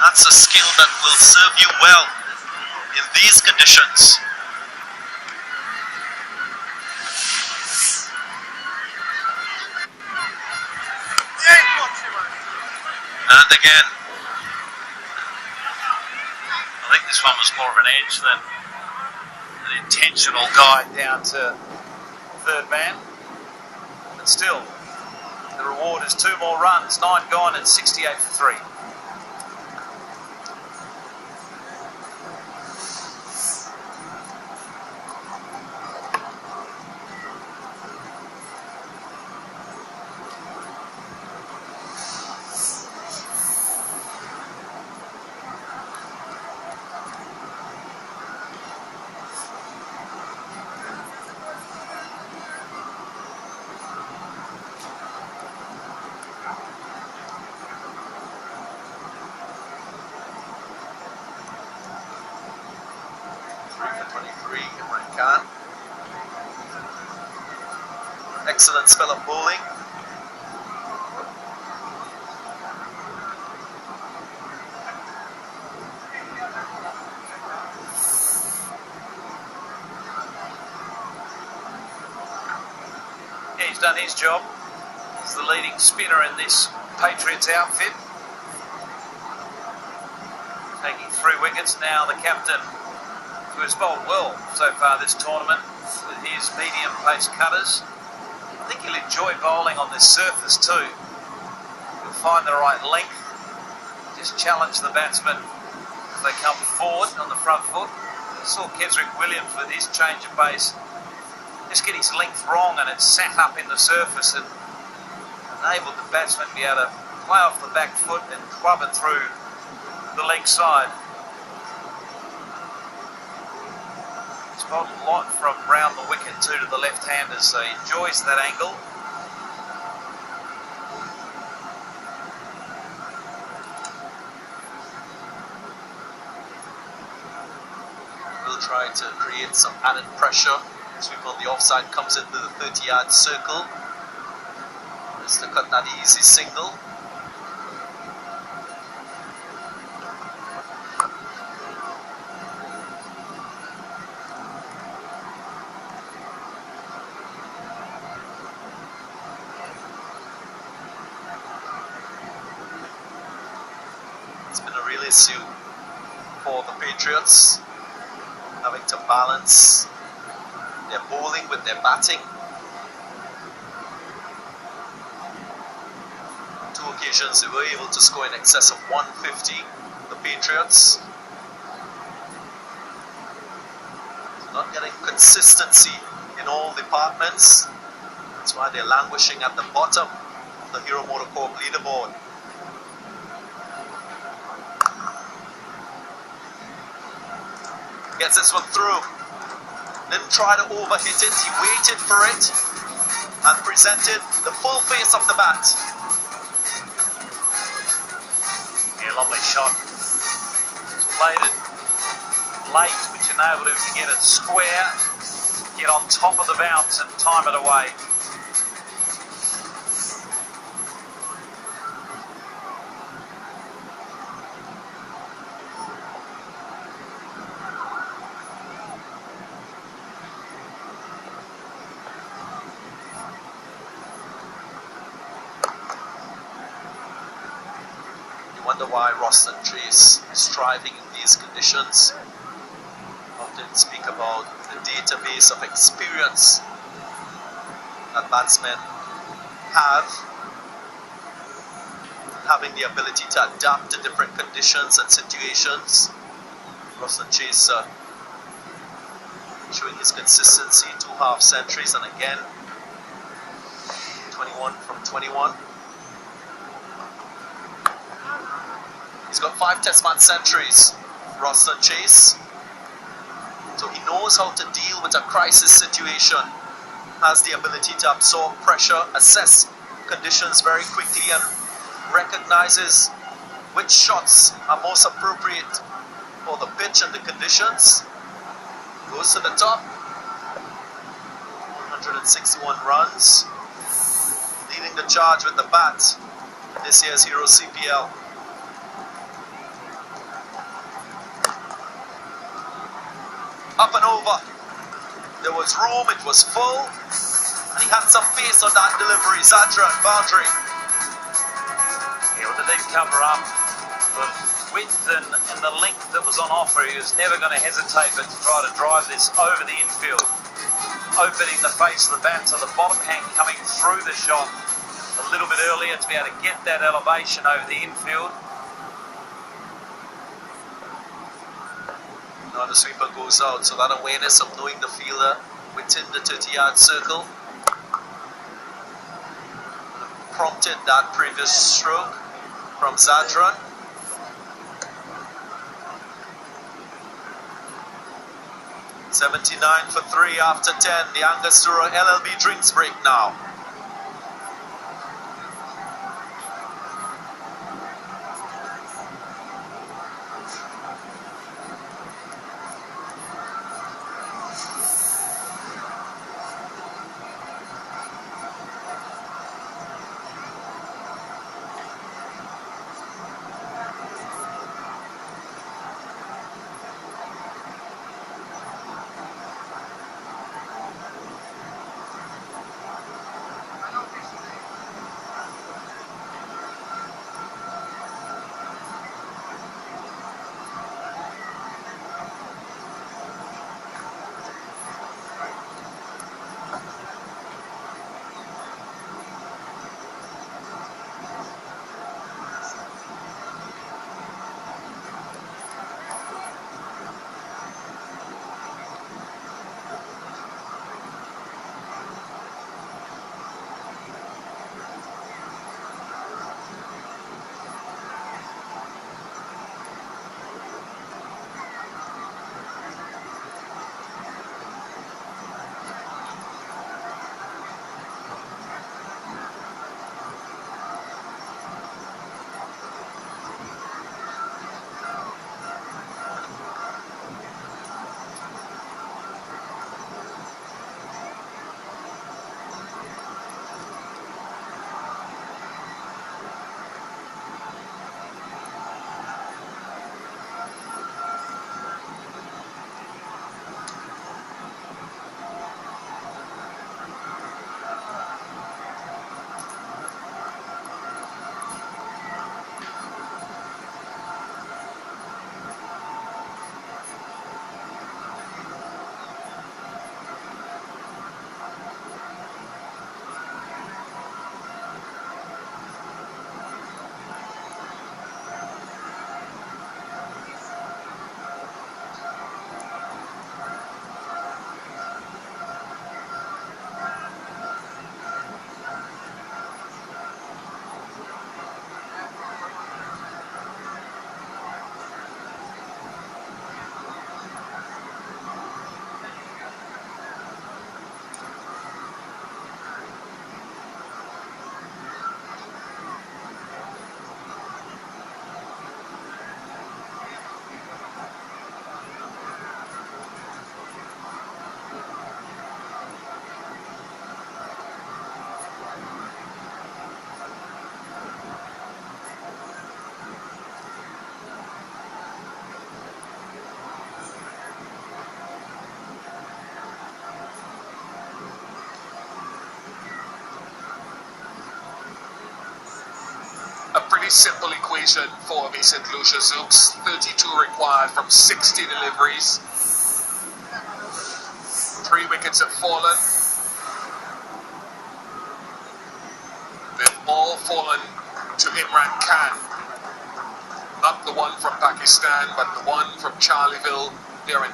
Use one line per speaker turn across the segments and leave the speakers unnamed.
That's a skill that will serve you well in these conditions. And again, I think this one was more of an edge than an intentional guide down to third man. But still, the reward is 2 more runs, 9 gone and 68 for 3. Excellent spell of bowling. Yeah, he's done his job. He's the leading spinner in this Patriots outfit. Taking 3 wickets now, the captain, who has bowled well so far this tournament with his medium pace cutters. I think he'll enjoy bowling on this surface too. He'll find the right length, just challenge the batsmen as they come forward on the front foot. I saw Kesrick Williams with his change of pace just get his length wrong, and it sat up in the surface and enabled the batsman to be able to play off the back foot and club it through the leg side. Bowled a lot from round the wicket too to the left-handers, so he enjoys that angle. We'll try to create some added pressure. Sweep on the offside comes into the 30-yard circle. Just to cut that easy single. Issue for the Patriots, having to balance their bowling with their batting. 2 occasions they were able to score in excess of 150, the Patriots. Not getting consistency in all departments. That's why they're languishing at the bottom of the Hero MotoCorp leaderboard. Gets this one through. Didn't try to overhit it. He waited for it and presented the full face of the bat. Yeah, lovely shot. Played it late, which enabled him to get it square, get on top of the bounce and time it away. Wonder why Ross and Trace is thriving in these conditions. Often speak about the database of experience that batsmen have, having the ability to adapt to different conditions and situations. Ross and Chase showing his consistency, 2 half centuries, and again 21 from 21. He's got 5 Test match centuries, Roston Chase. So he knows how to deal with a crisis situation, has the ability to absorb pressure, assess conditions very quickly, and recognizes which shots are most appropriate for the pitch and the conditions. Goes to the top. 161 runs. Leading the charge with the bat in this year's Hero CPL.
Up and over. There was room, it was full. And he had some pace on that delivery. Zadran, boundary.
Yeah, with the deep cover up, the width and the length that was on offer, he was never going to hesitate but to try to drive this over the infield. Opening the face of the bat, so the bottom hand coming through the shot a little bit earlier to be able to get that elevation over the infield.
Now the sweeper goes out, so that awareness of knowing the fielder within the 30-yard circle prompted that previous stroke from Zadran. $79 for 3 after 10. The Angostura LLB drinks break now.
Simple equation for the St. Lucia Zooks. 32 required from 60 deliveries. 3 wickets have fallen. They've all fallen to Imran Khan. Not the one from Pakistan, but the one from Charleville there in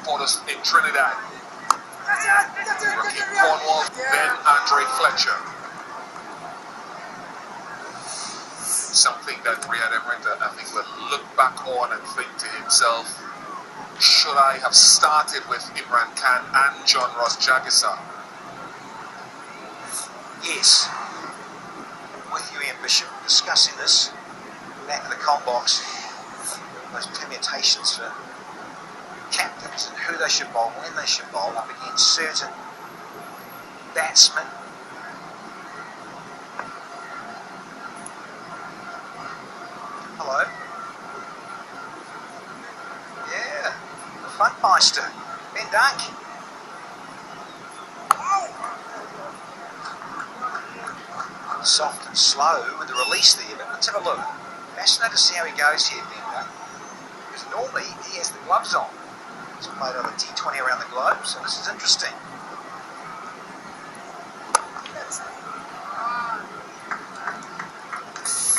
Trinidad. Rakeem Cornwall, then Andre Fletcher. Something that Riyad Emirates, I think, will look back on and think to himself, should I have started with Imran Khan and John Ross Jagisa?
Yes. With you, Ian Bishop, discussing this back of the com box, those permutations for captains and who they should bowl, when they should bowl up against certain batsmen. Hello. Yeah, the Funmeister, Ben duck. Soft and slow with the release there, but let's have a look. Fascinated to see how he goes here, Ben. Because normally he has the gloves on. He's played on a T20 around the globe, so this is interesting.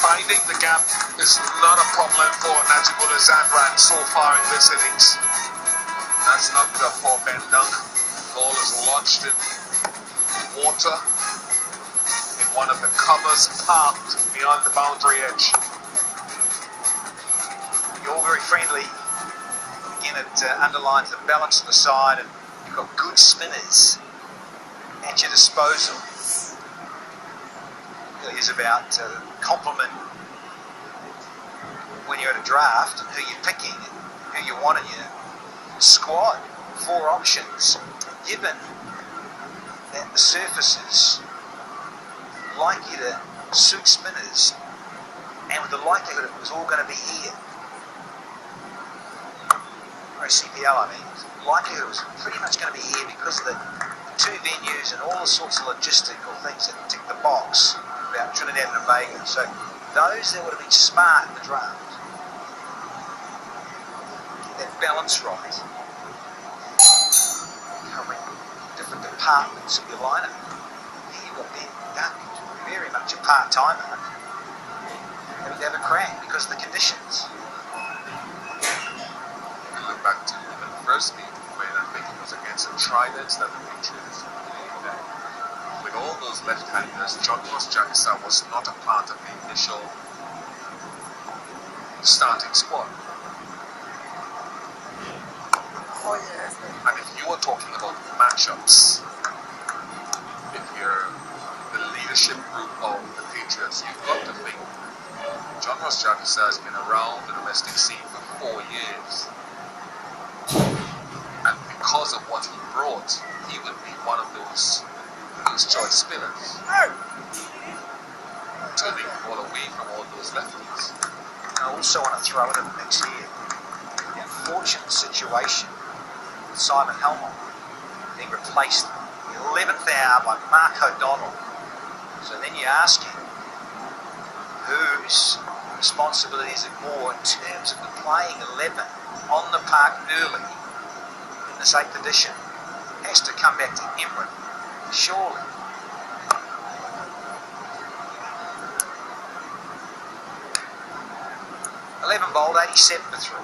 Finding the gap is not a problem for Najibullah Zadran so far in this innings. That's not the four-bend dunk. Ball is lodged in water in one of the covers parked beyond the boundary edge.
You're very friendly. Again, it underlines the balance of the side, and you've got good spinners at your disposal. It really is about compliment when you're at a draft and who you're picking, who you want in your squad. 4 options. Given that the surfaces likely to suit spinners, and with the likelihood it was all going to be here, or CPL, I mean, likelihood was pretty much going to be here because of the 2 venues and all the sorts of logistical things that tick the box about Trinidad and Tobago. So those that would have been smart in the draft, get that balance right, covering different departments of your lineup. Here you've got Ben Duck, very much a part-timer, having to have a crack because of the conditions.
Look back to the first meet when I think it was against the Tridents that the Patriots played. With all those left-handers, John Ross Jackson was not a part of the initial starting squad.
Oh, yeah.
And if you were talking about matchups, if you're the leadership group of the Patriots, you've got to think John Ross Jackson has been around the domestic scene for 4 years. And because of what he brought, he would be one of those choice spinners, turning the ball away from all those lefties.
I also want to throw in the mix here the unfortunate situation with Simon Helmont being replaced in the 11th hour by Mark O'Donnell. So then you ask him, whose responsibility is it more in terms of the playing 11 on the park early in this 8th edition? Has to come back to Emirates, surely. Eleven bowled, 87 for 3.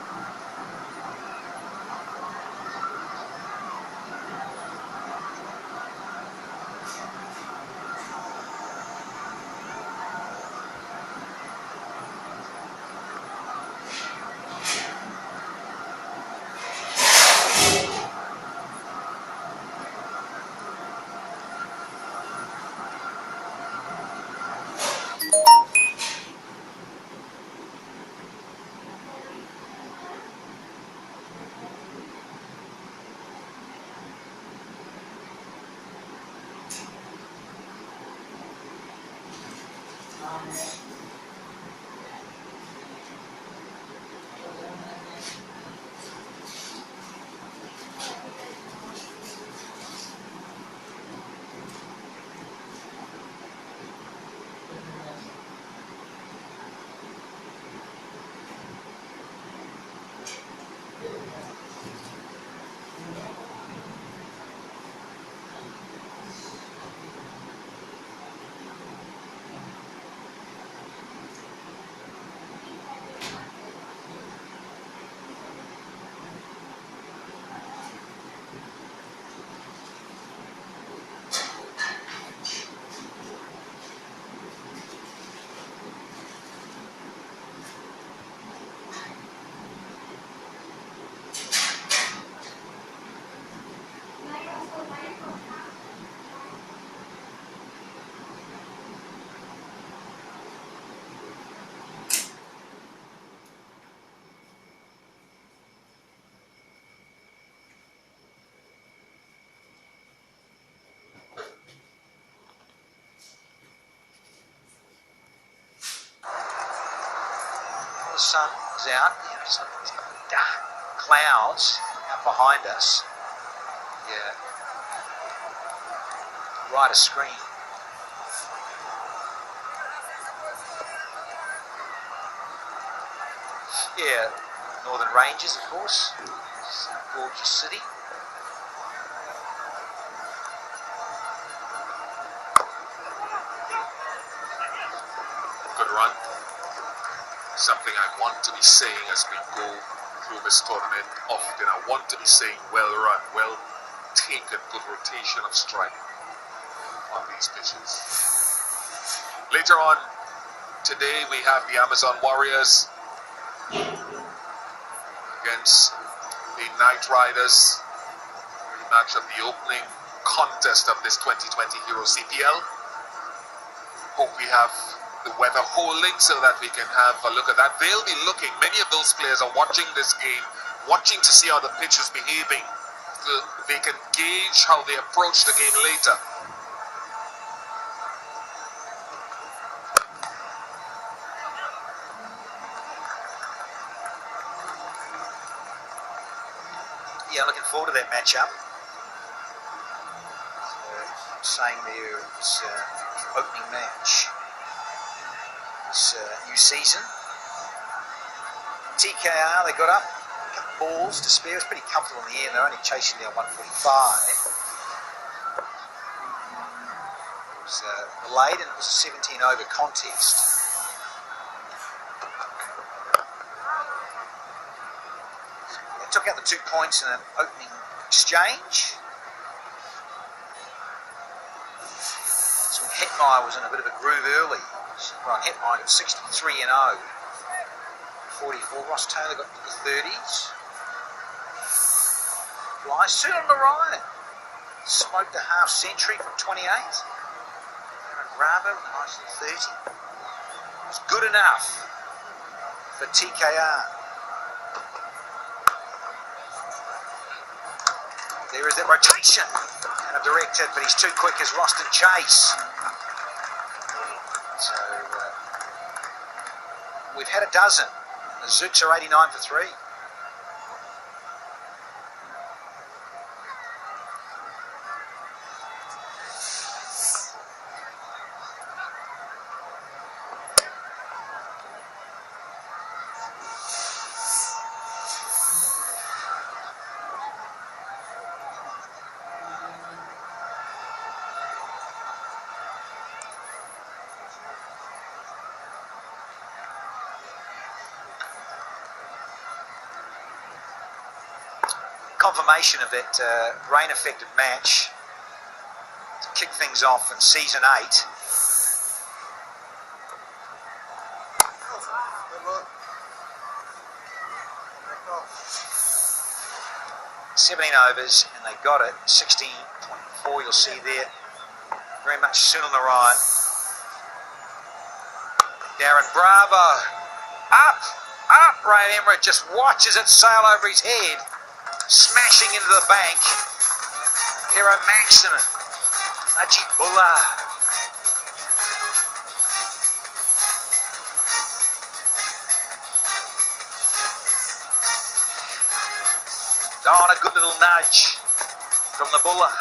The sun is out, there's dark clouds out behind us. right of screen. Yeah, Northern Ranges, of course. It's a gorgeous city.
Good run. Something I want to be saying as we go through this tournament often. I want to be saying well run, well taken, good rotation of strike on these pitches. Later on today we have the Amazon Warriors against the Knight Riders, rematch of the opening contest of this 2020 Hero CPL. Hope we have the weather holding so that we can have a look at that. They'll be looking, many of those players are watching this game, watching to see how the pitch is behaving, so they can gauge how they approach the game later.
Yeah, looking forward to that matchup. Saying there it's opening match this new season. TKR, they got up, a couple balls to spare. It was pretty comfortable in the air, and they're only chasing down 145. It was delayed, and it was a 17 over contest. They took out the 2 points in an opening exchange. So Hetmeyer was in a bit of a groove early. Right, Hetmeyer got 63 and 0. 44. Ross Taylor got to the 30s. Fly soon on the right. Smoked a half century from 28. Aaron Bravo with a nice little 30. It was good enough for TKR. There is that rotation. And a direct hit, but he's too quick as Roston Chase. So we've had a dozen. The Zooks are 89 for 3. Confirmation of that rain-affected match to kick things off in Season 8. "17 overs, and they got it. 16.4, you'll see there. Very much soon on the right. Darren Bravo. Up! Ray Emmerich just watches it sail over his head. Smashing into the bank. Hero Maximin. Ajit Bullah. Oh, and a good little nudge from the Bullah.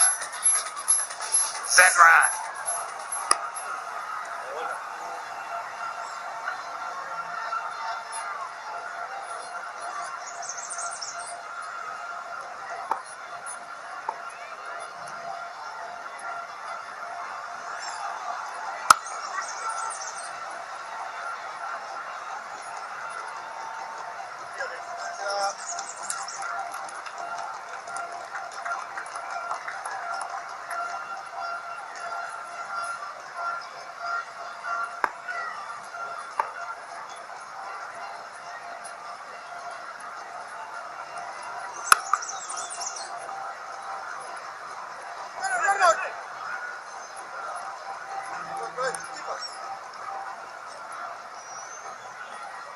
Zadran.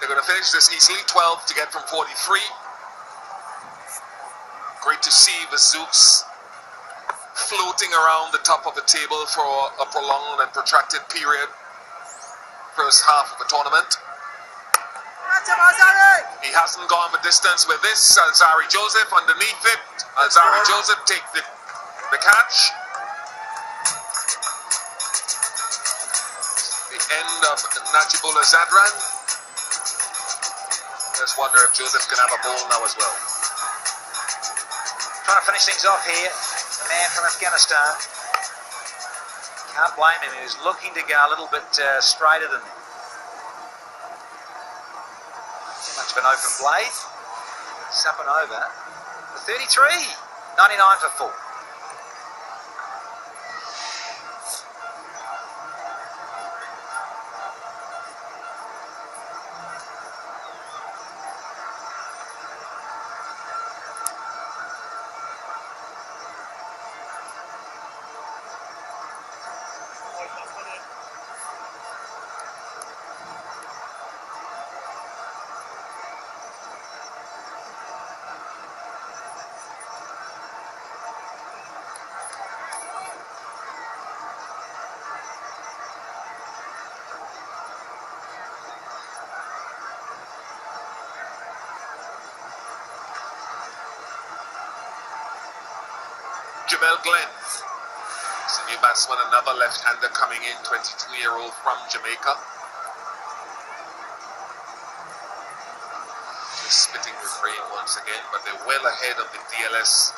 They're going to finish this easily, 12 to get from 43. Great to see the Zooks floating around the top of the table for a prolonged and protracted period. First half of the tournament. He hasn't gone the distance with this. Alzari Joseph underneath it. Alzari Joseph take the The catch. The end of Najibullah Zadran. Just wonder if Joseph can have a ball now as well.
Trying to finish things off here. The man from Afghanistan. Can't blame him. He was looking to go a little bit straighter than that. Too much of an open blade. It's up and over. For 33. 99 for full.
Jamel Glenn. It's a new batsman, another left-hander coming in, 22-year-old from Jamaica. Just spitting with rain once again, but they're well ahead of the DLS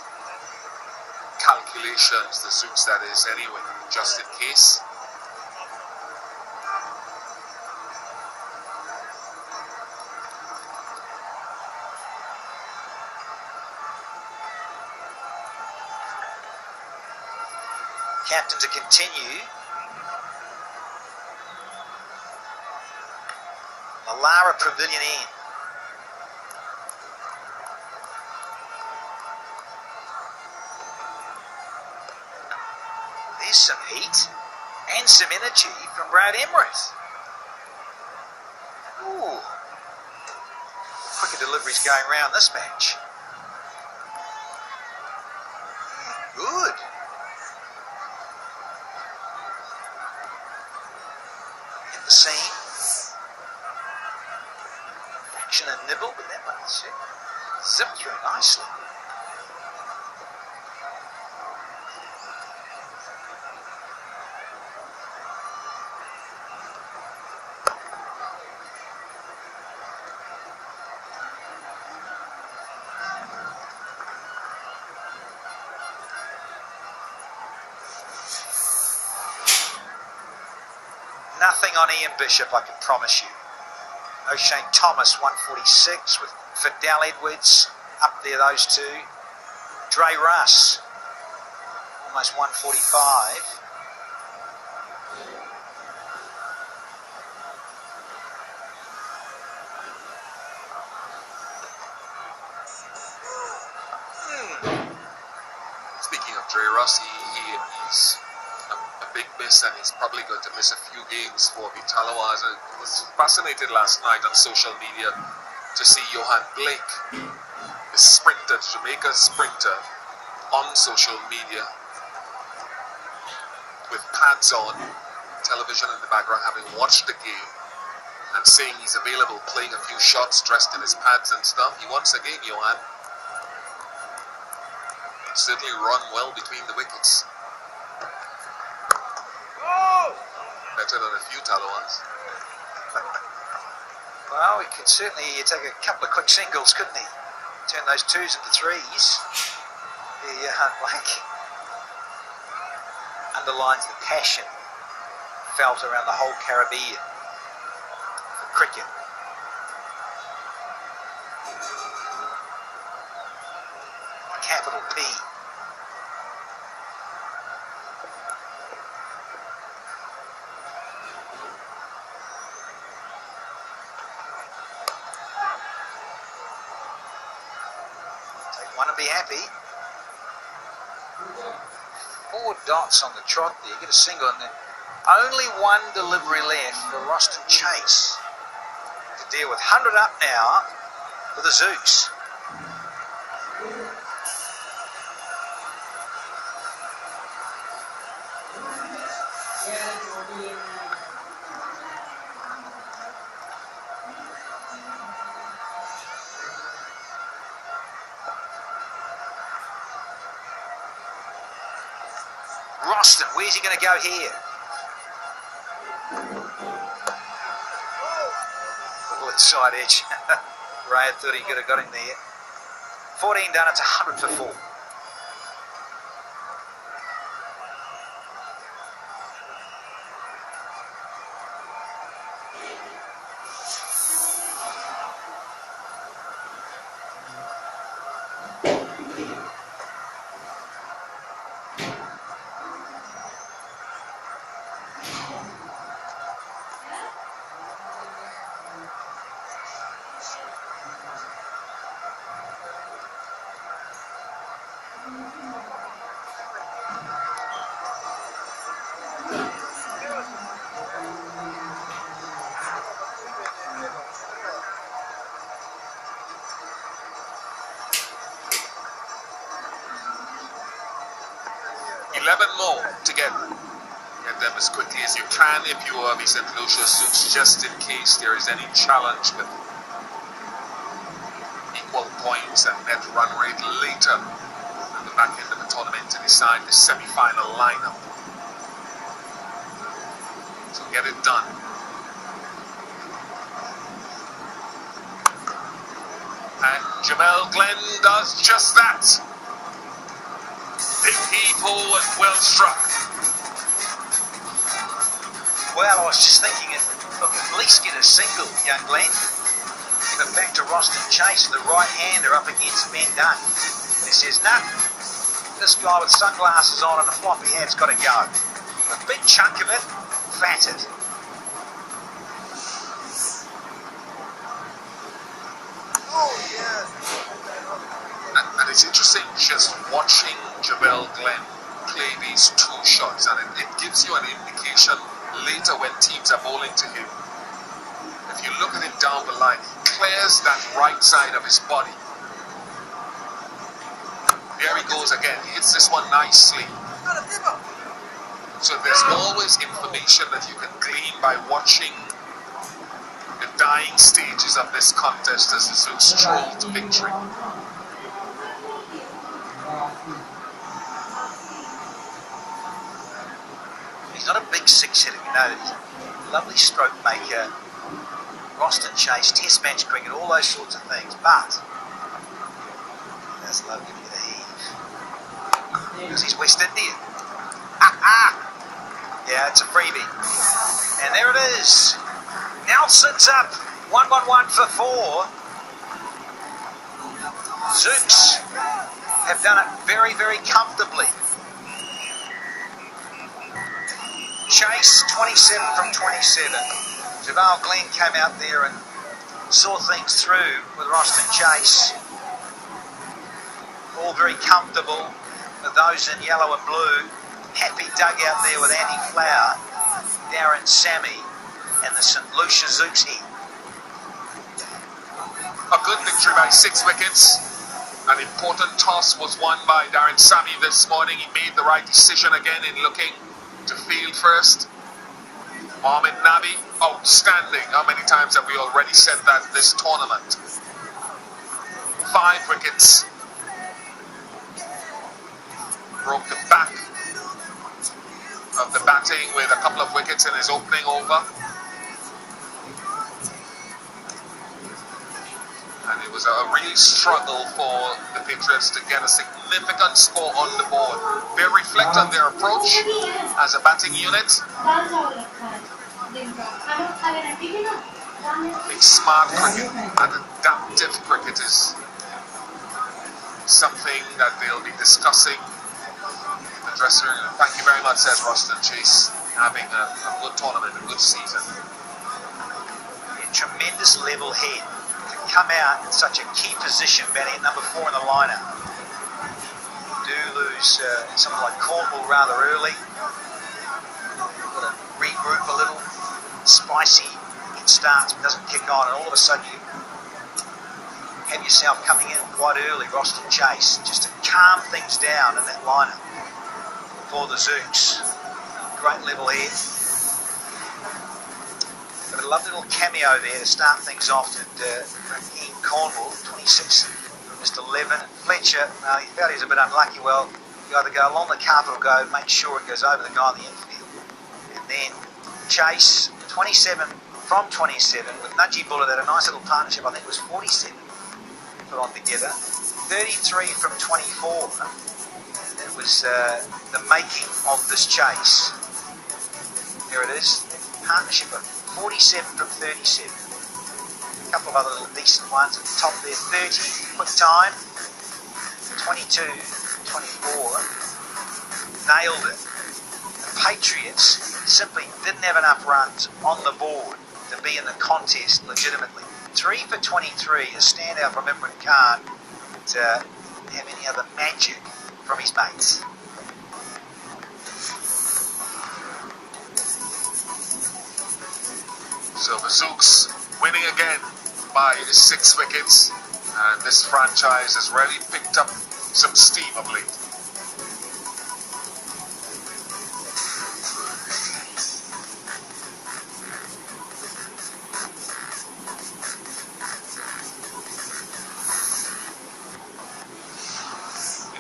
calculations, the Zooks that is anyway, just in case.
Captain to continue. Lara Pavilion Inn. There's some heat and some energy from Brad Emirath. Ooh. Quicker deliveries going around this match. Good. The seam. Action and nibble, but that one zipped through nicely. Nothing on Ian Bishop, I can promise you. O'Shane Thomas, 146, with Fidel Edwards up there, those two. Dre Russ, almost 145.
Speaking of Dre Russ, he's a big miss, and he's probably going to miss a few games for the Talawas. I was fascinated last night on social media to see Johan Blake, the sprinter, Jamaica sprinter, on social media with pads on, television in the background, having watched the game and saying he's available, playing a few shots, dressed in his pads and stuff. He wants a game, Johan. Certainly run well between the wickets. Better than a few Talawas.
Well, he could certainly take a couple of quick singles, couldn't he? Turn those twos into threes. The Blake underlines the passion felt around the whole Caribbean for cricket. Capital P. Take one and be happy. 4 dots on the trot there. Get a single and then only one delivery left for Roston Chase to deal with. 100 up now for the Zooks. Roston, where's he going to go here? Ball inside edge. Ray thought he could have got him there. 14 done, it's 100 for 4.
More to get them as quickly as you can if you are the St. Lucia Zooks, just in case there is any challenge with equal points and net run rate later at the back end of the tournament to decide the semi-final lineup. So get it done. And Jamel Glenn does just that. Big heave-ho and well struck.
Well, I was just thinking, look, at least get a single, young Glenn. Give it back to Roston Chase, the right-hander up against Ben Dunn. And he says, nah, this guy with sunglasses on and a floppy hat's got to go. A big chunk of it, fatted.
Oh, yeah.
And it's interesting just watching Jamel Glenn play these two shots, and it gives you an indication later when teams are bowling to him. If you look at him down the line, he clears that right side of his body. There he goes again. He hits this one nicely. So there's always information that you can glean by watching the dying stages of this contest as the Zooks stroll to victory.
He's not a big six-hitter, you know. He's a lovely stroke maker, Roston Chase, test match cricket, all those sorts of things. But that's lovely with a heave. Because he's West Indian. Yeah, it's a freebie. And there it is. Nelson's up. 1-1-1 for 4. Zooks have done it very, very comfortably. Chase, 27 from 27. Jamel Glenn came out there and saw things through with Roston Chase. All very comfortable with those in yellow and blue. Happy dugout there with Andy Flower, Darren Sammy, and the St. Lucia Zooks here.
A good victory by 6 wickets. An important toss was won by Darren Sammy this morning. He made the right decision again in looking to field first. Mohamed Nabi, outstanding. How many times have we already said that this tournament? 5 wickets. Broke the back of the batting with a couple of wickets in his opening over. And it was a real struggle for the Patriots to get a significant score on the board. They reflect on their approach as a batting unit. Big smart cricket and adaptive cricket is something that they'll be discussing in the dressing room. Thank you very much, says Roston Chase, having a good tournament, a good season.
A tremendous level head to come out in such a key position, batting at number 4 in the lineup. Do lose someone like Cornwall rather early. Got to regroup a little. Spicy, it starts but doesn't kick on, and all of a sudden you have yourself coming in quite early, Roston Chase, just to calm things down in that lineup for the Zooks. Great level here. Got a lovely little cameo there to start things off at Ian Cornwall, 26, Mr. Levin. Fletcher, he felt he was a bit unlucky. Well, You either go along the carpet or go make sure it goes over the guy in the infield. And then chase 27 from 27 with Nudgy Bullet at a nice little partnership. I think it was 47 put on together. 33 from 24. It was the making of this chase. There it is. Partnership of 47 from 37. A couple of other little decent ones at the top there. 30, quick time. 22, 24. Nailed it. The Patriots simply didn't have enough runs on the board to be in the contest legitimately. 3 for 23, a standout from Imran Khan to have any other magic from his mates.
So the Zooks winning again by 6 wickets, and this franchise has really picked up some steam of late.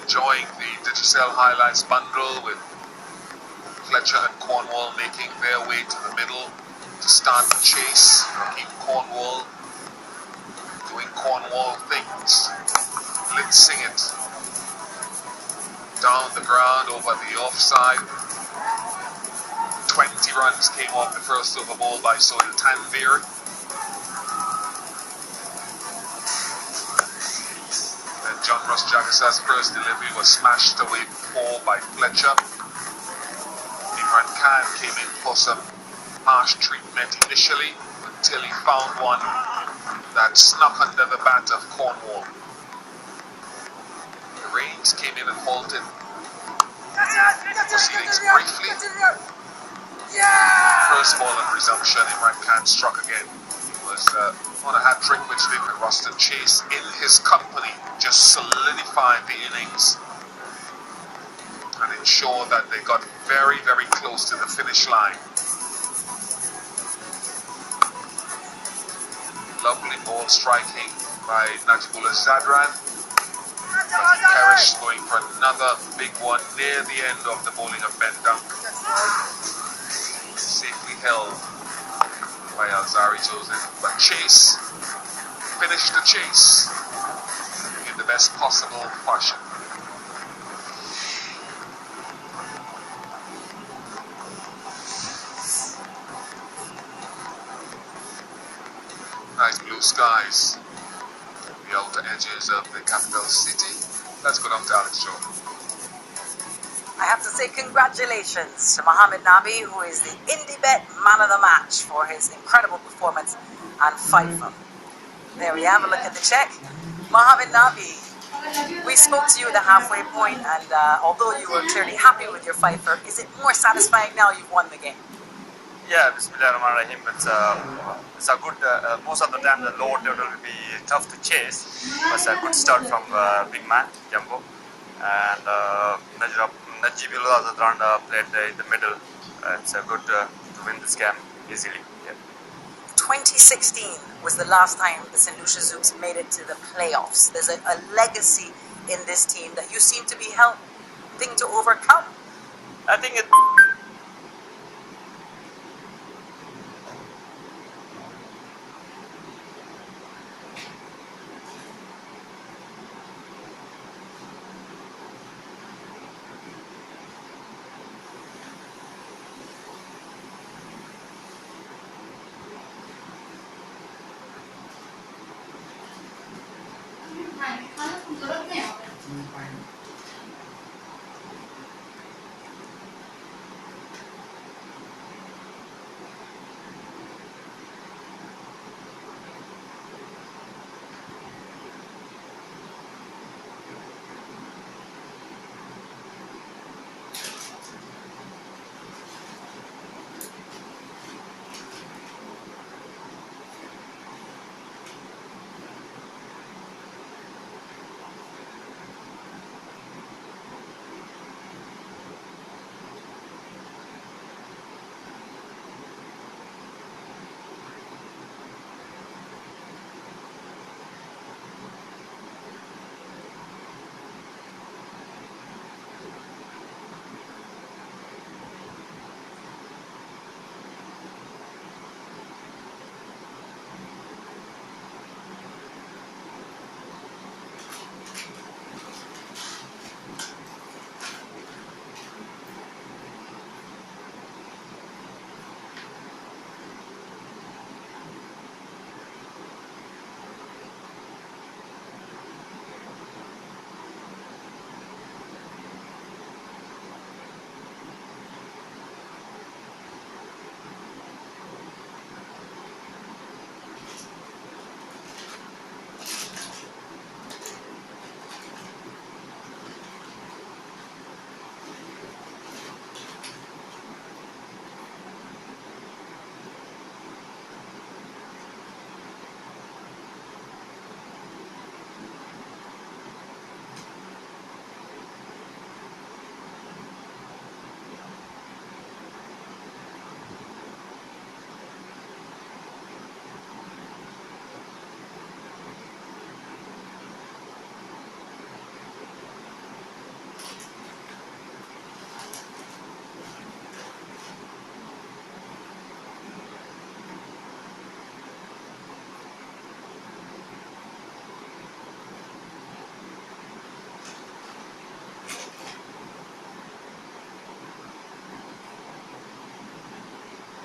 Enjoying the Digicel highlights bundle with Fletcher and Cornwall making their way to the middle to start the chase. Keep Cornwall doing Cornwall things, blitzing it down the ground over the offside. 20 runs came off the first over ball by Soil Tanvir. Then John Ross Jagasa's first delivery was smashed away before by Fletcher. Imran Khan came in for some harsh treatment initially until he found one that snuck under the bat of Cornwall. The Rains came in and halted proceedings briefly. First ball and resumption, Imran Khan struck again. It was on a hat-trick which David Ruston Chase in his company just solidified the innings and ensured that they got very, very close to the finish line. Lovely ball striking by Najibullah Zadran. Parrish going for another big one near the end of the bowling of Ben Dunk. Safely held by Alzari Joseph. But Chase finished the chase in the best possible fashion. Nice blue skies, the outer edges of the capital city. Let's go down to Alex Joe.
I have to say congratulations to Mohamed Nabi, who is the IndieBet man of the match for his incredible performance on Fifer. There we have a look at the check. Mohamed Nabi, we spoke to you at the halfway point, and although you were clearly happy with your Fifer, is it more satisfying now you've won the game?
Yeah, Bismillahirrahmanirrahim. It's a good, most of the time the lower total will be tough to chase. But a good start from big man, Jumbo. And Najibullah Zadran played in the middle. It's good to win this game easily. Yeah.
2016 was the last time the St. Lucia Zooks made it to the playoffs. There's a legacy in this team that you seem to be helping to overcome.
I think it.
Này, nó cũng rất nghèo.